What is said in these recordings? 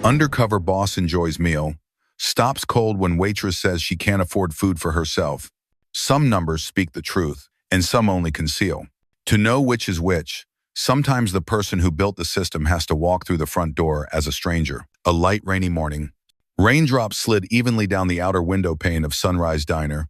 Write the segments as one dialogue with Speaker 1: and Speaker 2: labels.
Speaker 1: Undercover boss enjoys meal. Stops cold when waitress says she can't afford food for herself. Some numbers speak the truth, and some only conceal. To know which is which, sometimes the person who built the system has to walk through the front door as a stranger. A light rainy morning. Raindrops slid evenly down the outer window pane of Sunrise Diner,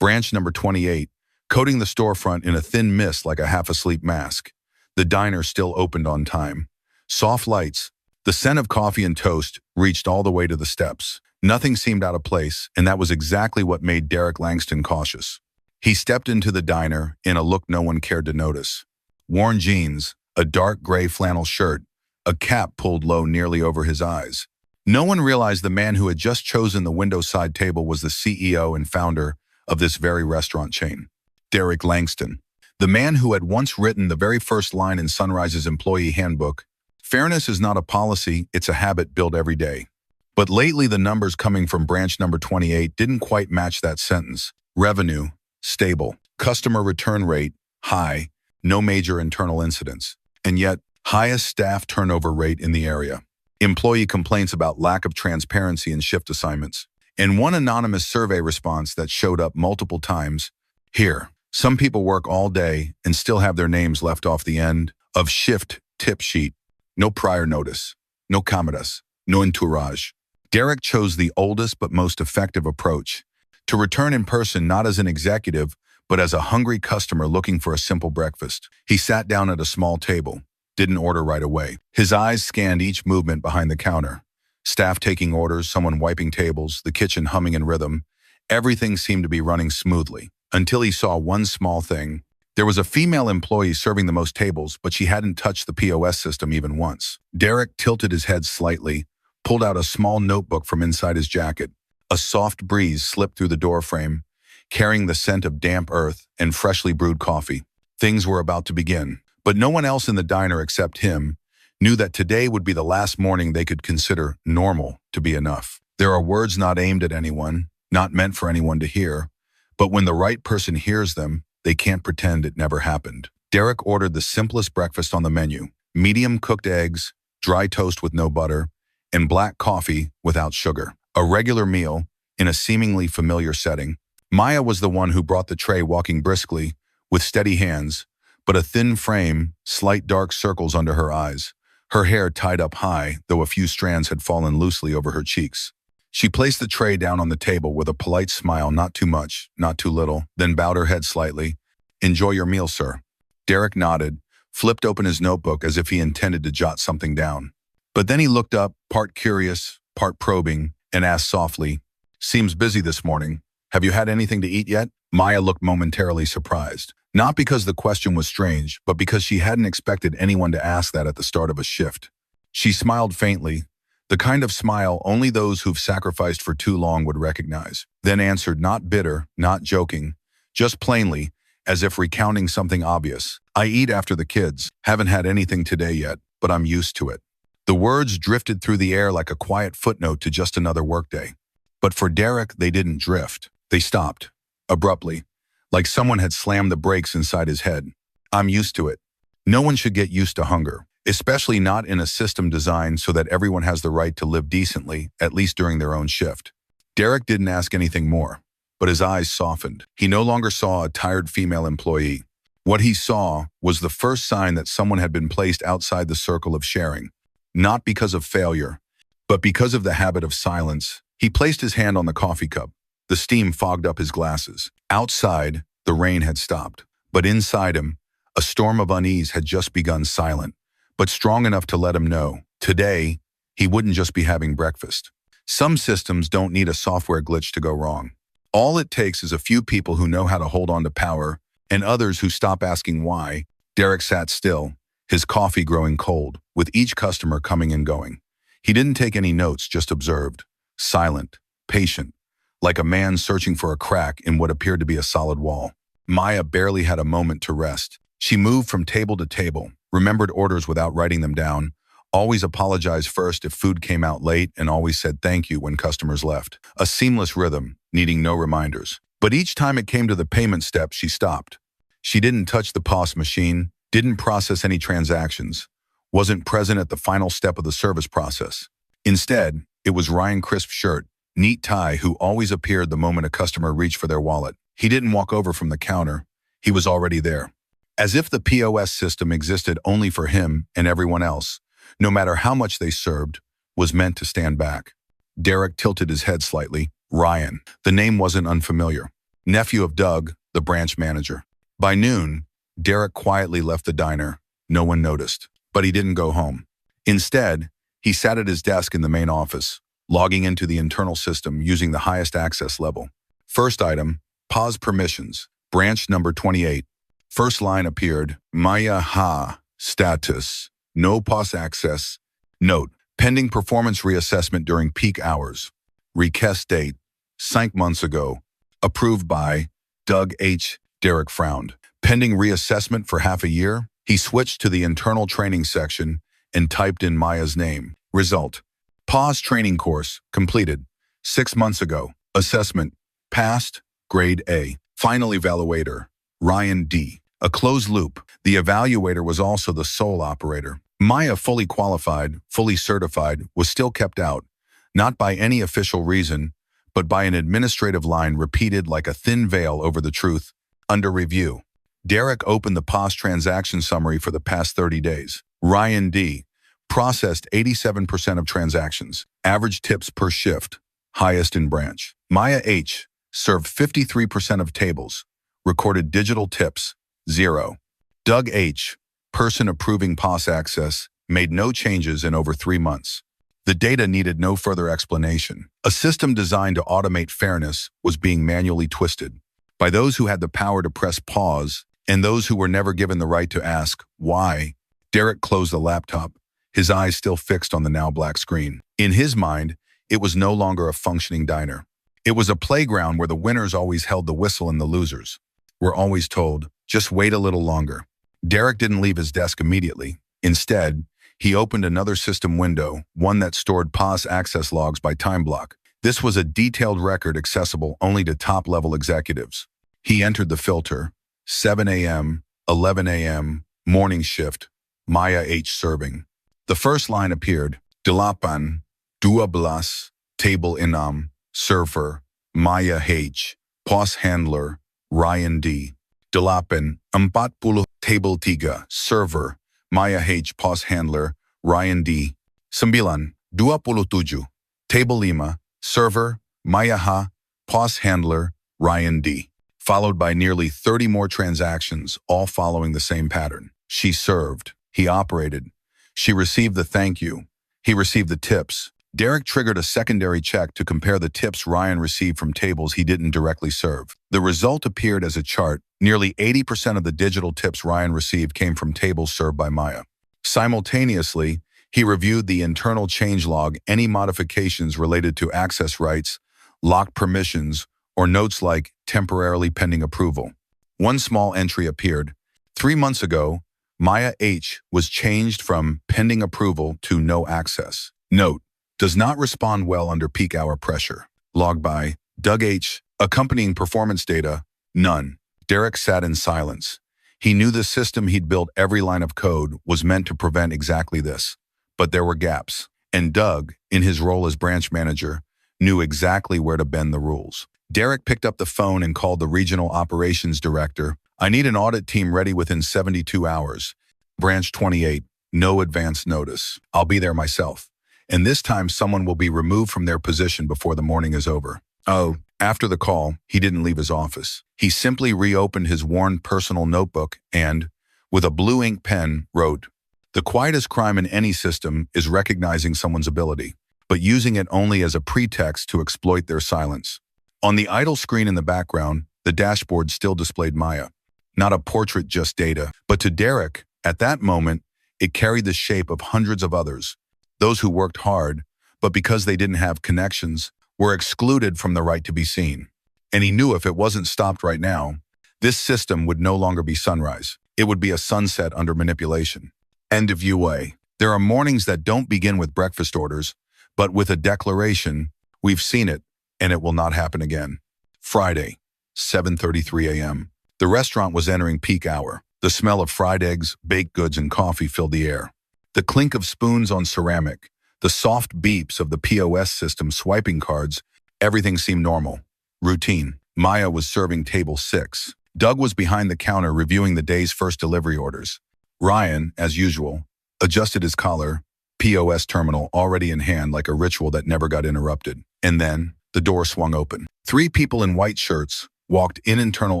Speaker 1: branch number 28, coating the storefront in a thin mist like a half-asleep mask. The diner still opened on time. Soft lights, the scent of coffee and toast reached all the way to the steps. Nothing seemed out of place, and that was exactly what made Derek Langston cautious. He stepped into the diner in a look no one cared to notice. Worn jeans, a dark gray flannel shirt, a cap pulled low nearly over his eyes. No one realized the man who had just chosen the window side table was the CEO and founder of this very restaurant chain. Derek Langston, the man who had once written the very first line in Sunrise's employee handbook, "Fairness is not a policy, it's a habit built every day." But lately the numbers coming from branch number 28 didn't quite match that sentence. Revenue, stable. Customer return rate, high. No major internal incidents. And yet, highest staff turnover rate in the area. Employee complaints about lack of transparency in shift assignments. And one anonymous survey response that showed up multiple times. Here, some people work all day and still have their names left off the end of shift tip sheet. No prior notice. No cameras. No entourage. Derek chose the oldest but most effective approach, to return in person not as an executive, but as a hungry customer looking for a simple breakfast. He sat down at a small table, didn't order right away. His eyes scanned each movement behind the counter. Staff taking orders, someone wiping tables, the kitchen humming in rhythm. Everything seemed to be running smoothly, until he saw one small thing. There was a female employee serving the most tables, but she hadn't touched the POS system even once. Derek tilted his head slightly, pulled out a small notebook from inside his jacket. A soft breeze slipped through the doorframe, carrying the scent of damp earth and freshly brewed coffee. Things were about to begin, but no one else in the diner except him knew that today would be the last morning they could consider normal to be enough. There are words not aimed at anyone, not meant for anyone to hear, but when the right person hears them, they can't pretend it never happened. Derek ordered the simplest breakfast on the menu: medium cooked eggs, dry toast with no butter, and black coffee without sugar. A regular meal in a seemingly familiar setting. Maya was the one who brought the tray, walking briskly, with steady hands, but a thin frame, slight dark circles under her eyes. Her hair tied up high, though a few strands had fallen loosely over her cheeks. She placed the tray down on the table with a polite smile, not too much, not too little, then bowed her head slightly. "Enjoy your meal, sir." Derek nodded, flipped open his notebook as if he intended to jot something down. But then he looked up, part curious, part probing, and asked softly, "Seems busy this morning. Have you had anything to eat yet?" Maya looked momentarily surprised. Not because the question was strange, but because she hadn't expected anyone to ask that at the start of a shift. She smiled faintly, the kind of smile only those who've sacrificed for too long would recognize, then answered, not bitter, not joking, just plainly, as if recounting something obvious. "I eat after the kids. Haven't had anything today yet, but I'm used to it." The words drifted through the air like a quiet footnote to just another workday. But for Derek, they didn't drift. They stopped, abruptly, like someone had slammed the brakes inside his head. "I'm used to it." No one should get used to hunger, especially not in a system designed so that everyone has the right to live decently, at least during their own shift. Derek didn't ask anything more, but his eyes softened. He no longer saw a tired female employee. What he saw was the first sign that someone had been placed outside the circle of sharing. Not because of failure, but because of the habit of silence. He placed his hand on the coffee cup. The steam fogged up his glasses. Outside, the rain had stopped. But inside him, a storm of unease had just begun, silent, but strong enough to let him know, today, he wouldn't just be having breakfast. Some systems don't need a software glitch to go wrong. All it takes is a few people who know how to hold on to power, and others who stop asking why. Derek sat still, his coffee growing cold, with each customer coming and going. He didn't take any notes, just observed, silent, patient, like a man searching for a crack in what appeared to be a solid wall. Maya barely had a moment to rest. She moved from table to table, remembered orders without writing them down, always apologized first if food came out late, and always said thank you when customers left. A seamless rhythm, needing no reminders. But each time it came to the payment step, she stopped. She didn't touch the POS machine, didn't process any transactions, wasn't present at the final step of the service process. Instead, it was Ryan Crisp's shirt, neat tie, who always appeared the moment a customer reached for their wallet. He didn't walk over from the counter. He was already there. As if the POS system existed only for him and everyone else, no matter how much they served, was meant to stand back. Derek tilted his head slightly. Ryan. The name wasn't unfamiliar. Nephew of Doug, the branch manager. By noon, Derek quietly left the diner. No one noticed. But he didn't go home. Instead, he sat at his desk in the main office, logging into the internal system using the highest access level. First item, pause permissions, branch number 28. First line appeared, Maya Ha, status, no pause access. Note, pending performance reassessment during peak hours. Request date, 5 months ago. Approved by Doug H. Derek frowned. Pending reassessment for half a year? He switched to the internal training section and typed in Maya's name. Result, pause training course, completed. 6 months ago. Assessment, passed, grade A. Final evaluator, Ryan D. A closed loop. The evaluator was also the sole operator. Maya, fully qualified, fully certified, was still kept out, not by any official reason, but by an administrative line repeated like a thin veil over the truth. Under review. Derek opened the POS transaction summary for the past 30 days. Ryan D. processed 87% of transactions. Average tips per shift, highest in branch. Maya H. served 53% of tables. Recorded digital tips, 0. Doug H., person approving POS access, made no changes in over 3 months. The data needed no further explanation. A system designed to automate fairness was being manually twisted by those who had the power to press pause and those who were never given the right to ask why. Derek closed the laptop, his eyes still fixed on the now black screen. In his mind, it was no longer a functioning diner. It was a playground where the winners always held the whistle and the losers were always told, just wait a little longer. Derek didn't leave his desk immediately. Instead, he opened another system window, one that stored POS access logs by time block. This was a detailed record accessible only to top-level executives. He entered the filter, 7 a.m., 11 a.m., morning shift, Maya H. serving. The first line appeared, Delapan, 12, table inam, server, Maya H., POS handler, Ryan D. Delapan, 40, table 3, server, Maya H. POS handler, Ryan D. 9, 27, table 5, server, Maya H. POS handler, Ryan D. Followed by nearly 30 more transactions, all following the same pattern. She served. He operated. She received the thank you. He received the tips. Derek triggered a secondary check to compare the tips Ryan received from tables he didn't directly serve. The result appeared as a chart. Nearly 80% of the digital tips Ryan received came from tables served by Maya. Simultaneously, he reviewed the internal changelog, any modifications related to access rights, locked permissions, or notes like temporarily pending approval. One small entry appeared. 3 months ago, Maya H. was changed from pending approval to no access. Note, does not respond well under peak hour pressure. Logged by Doug H. Accompanying performance data, none. Derek sat in silence. He knew the system he'd built, every line of code, was meant to prevent exactly this. But there were gaps. And Doug, in his role as branch manager, knew exactly where to bend the rules. Derek picked up the phone and called the regional operations director. I need an audit team ready within 72 hours. Branch 28, no advance notice. I'll be there myself. And this time someone will be removed from their position before the morning is over. Oh, after the call, he didn't leave his office. He simply reopened his worn personal notebook and, with a blue ink pen, wrote, "The quietest crime in any system is recognizing someone's ability, but using it only as a pretext to exploit their silence." On the idle screen in the background, the dashboard still displayed Maya. Not a portrait, just data. But to Derek, at that moment, it carried the shape of hundreds of others. Those who worked hard, but because they didn't have connections, were excluded from the right to be seen. And he knew if it wasn't stopped right now, this system would no longer be sunrise. It would be a sunset under manipulation. End of UA. There are mornings that don't begin with breakfast orders, but with a declaration, we've seen it, and it will not happen again. Friday, 7:33 a.m. The restaurant was entering peak hour. The smell of fried eggs, baked goods, and coffee filled the air. The clink of spoons on ceramic, the The soft beeps of the POS system swiping cards, everything seemed normal. Routine. Maya was serving table 6. Doug was behind the counter reviewing the day's first delivery orders. Ryan, as usual, adjusted his collar, POS terminal already in hand like a ritual that never got interrupted. And then, the door swung open. 3 people in white shirts walked in, internal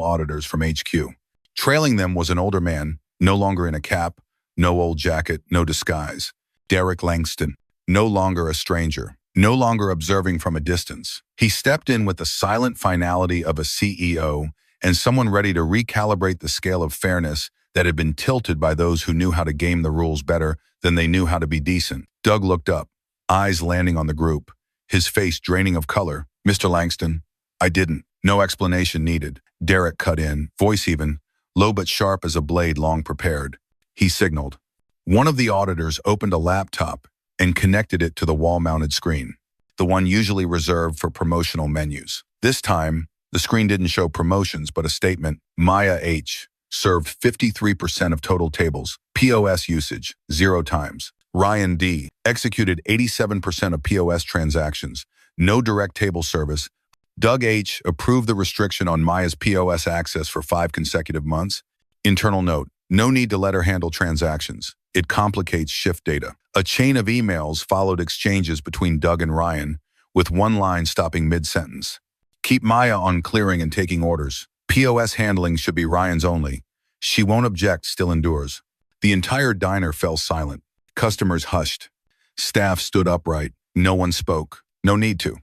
Speaker 1: auditors from HQ. Trailing them was an older man, no longer in a cap, no old jacket, no disguise. Derek Langston, no longer a stranger, no longer observing from a distance. He stepped in with the silent finality of a CEO and someone ready to recalibrate the scale of fairness that had been tilted by those who knew how to game the rules better than they knew how to be decent. Doug looked up, eyes landing on the group, his face draining of color. "Mr. Langston, I didn't." No explanation needed. Derek cut in, voice even, low but sharp as a blade long prepared. He signaled. One of the auditors opened a laptop and connected it to the wall-mounted screen, the one usually reserved for promotional menus. This time, the screen didn't show promotions, but a statement. Maya H. served 53% of total tables. POS usage, 0 times. Ryan D. executed 87% of POS transactions. No direct table service. Doug H. approved the restriction on Maya's POS access for 5 consecutive months. Internal note. No need to let her handle transactions. It complicates shift data. A chain of emails followed exchanges between Doug and Ryan, with one line stopping mid-sentence. Keep Maya on clearing and taking orders. POS handling should be Ryan's only. She won't object, still endures. The entire diner fell silent. Customers hushed. Staff stood upright. No one spoke. No need to.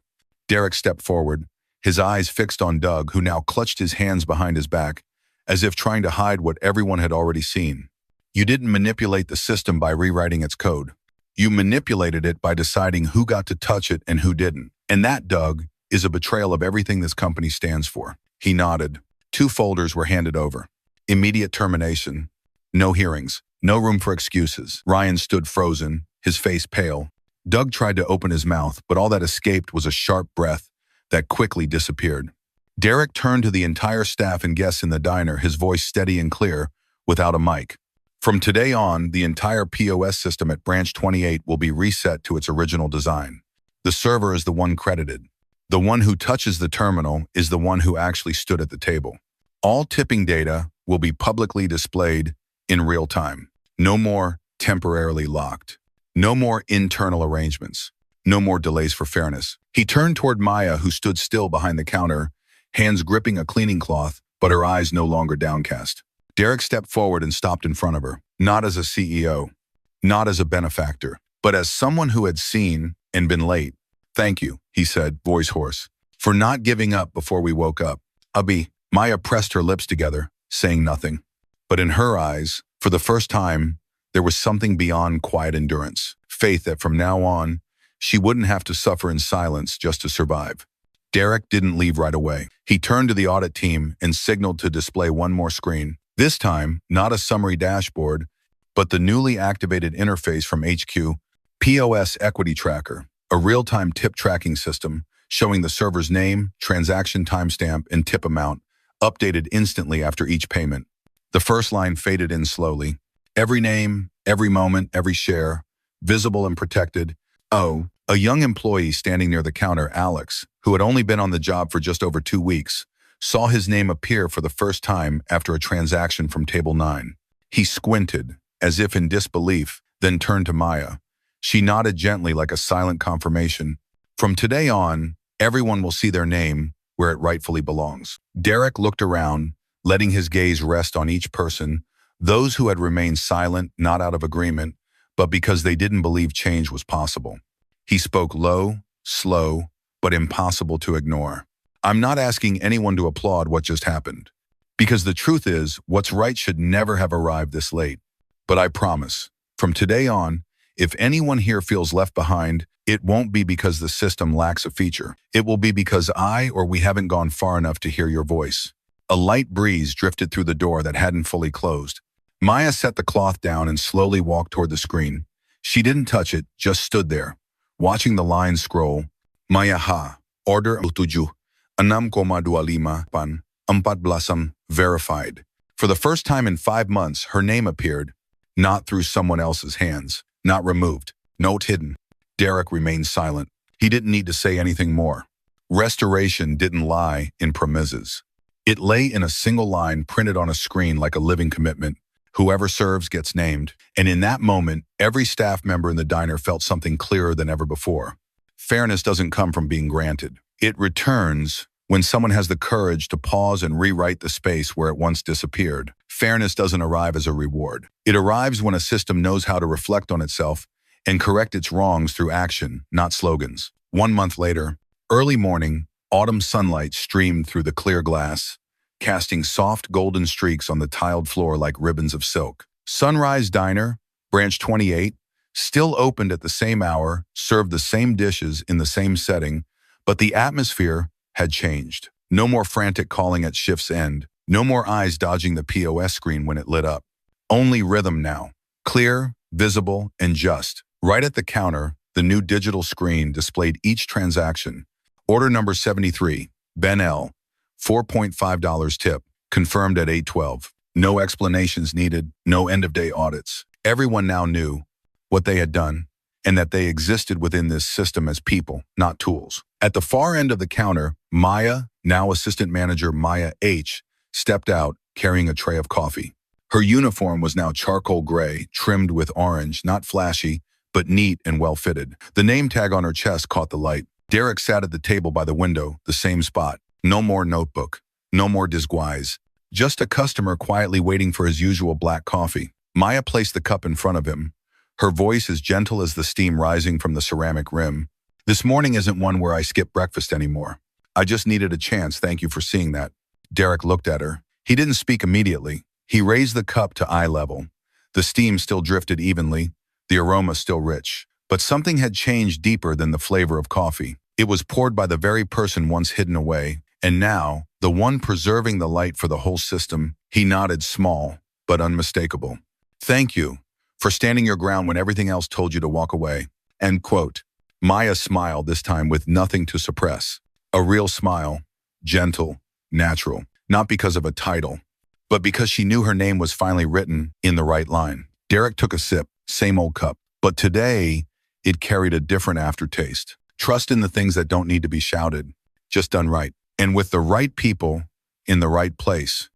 Speaker 1: Derek stepped forward, his eyes fixed on Doug, who now clutched his hands behind his back, as if trying to hide what everyone had already seen. You didn't manipulate the system by rewriting its code. You manipulated it by deciding who got to touch it and who didn't. And that, Doug, is a betrayal of everything this company stands for. He nodded. 2 folders were handed over. Immediate termination. No hearings. No room for excuses. Ryan stood frozen, his face pale. Doug tried to open his mouth, but all that escaped was a sharp breath that quickly disappeared. Derek turned to the entire staff and guests in the diner, his voice steady and clear, without a mic. From today on, the entire POS system at Branch 28 will be reset to its original design. The server is the one credited. The one who touches the terminal is the one who actually stood at the table. All tipping data will be publicly displayed in real time. No more temporarily locked. No more internal arrangements. No more delays for fairness. He turned toward Maya, who stood still behind the counter, hands gripping a cleaning cloth, but her eyes no longer downcast. Derek stepped forward and stopped in front of her, not as a CEO, not as a benefactor, but as someone who had seen and been late. "Thank you," he said, voice hoarse, "for not giving up before we woke up." Abhi. Maya pressed her lips together, saying nothing. But in her eyes, for the first time, there was something beyond quiet endurance, faith that from now on, she wouldn't have to suffer in silence just to survive. Derek didn't leave right away. He turned to the audit team and signaled to display one more screen. This time, not a summary dashboard, but the newly activated interface from HQ, POS Equity Tracker, a real-time tip tracking system showing the server's name, transaction timestamp, and tip amount, updated instantly after each payment. The first line faded in slowly. Every name, every moment, every share, visible and protected. Oh, a young employee standing near the counter, Alex, who had only been on the job for just over 2 weeks, saw his name appear for the first time after a transaction from Table 9. He squinted, as if in disbelief, then turned to Maya. She nodded gently like a silent confirmation. From today on, everyone will see their name where it rightfully belongs. Derek looked around, letting his gaze rest on each person, those who had remained silent not out of agreement, but because they didn't believe change was possible. He spoke low, slow, but impossible to ignore. "I'm not asking anyone to applaud what just happened, because the truth is, what's right should never have arrived this late. But I promise, from today on, if anyone here feels left behind, it won't be because the system lacks a feature. It will be because I or we haven't gone far enough to hear your voice." A light breeze drifted through the door that hadn't fully closed. Maya set the cloth down and slowly walked toward the screen. She didn't touch it, just stood there, watching the lines scroll. Maya ha, order 7, 6,25 pan, 14 verified. For the first time in 5 months, her name appeared, not through someone else's hands, not removed, note hidden. Derek remained silent. He didn't need to say anything more. Restoration didn't lie in premises. It lay in a single line printed on a screen like a living commitment. Whoever serves gets named. And in that moment, every staff member in the diner felt something clearer than ever before. Fairness doesn't come from being granted. It returns when someone has the courage to pause and rewrite the space where it once disappeared. Fairness doesn't arrive as a reward. It arrives when a system knows how to reflect on itself and correct its wrongs through action, not slogans. 1 month later, early morning, autumn sunlight streamed through the clear glass, casting soft golden streaks on the tiled floor like ribbons of silk. Sunrise Diner, Branch 28, still opened at the same hour, served the same dishes in the same setting, but the atmosphere had changed. No more frantic calling at shift's end. No more eyes dodging the POS screen when it lit up. Only rhythm now. Clear, visible, and just. Right at the counter, the new digital screen displayed each transaction. Order number 73, Ben L., $4.5 tip, confirmed at 8:12. No explanations needed, no end-of-day audits. Everyone now knew what they had done and that they existed within this system as people, not tools. At the far end of the counter, Maya, now assistant manager Maya H., stepped out carrying a tray of coffee. Her uniform was now charcoal gray, trimmed with orange, not flashy, but neat and well-fitted. The name tag on her chest caught the light. Derek sat at the table by the window, the same spot. No more notebook, no more disguise. Just a customer quietly waiting for his usual black coffee. Maya placed the cup in front of him, her voice as gentle as the steam rising from the ceramic rim. This morning isn't one where I skip breakfast anymore. I just needed a chance, thank you for seeing that. Derek looked at her. He didn't speak immediately. He raised the cup to eye level. The steam still drifted evenly, the aroma still rich. But something had changed deeper than the flavor of coffee. It was poured by the very person once hidden away, and now, the one preserving the light for the whole system. He nodded, small, but unmistakable. Thank you for standing your ground when everything else told you to walk away. End quote. Maya smiled, this time with nothing to suppress. A real smile, gentle, natural, not because of a title, but because she knew her name was finally written in the right line. Derek took a sip, same old cup, but today it carried a different aftertaste. Trust in the things that don't need to be shouted, just done right. And with the right people in the right place,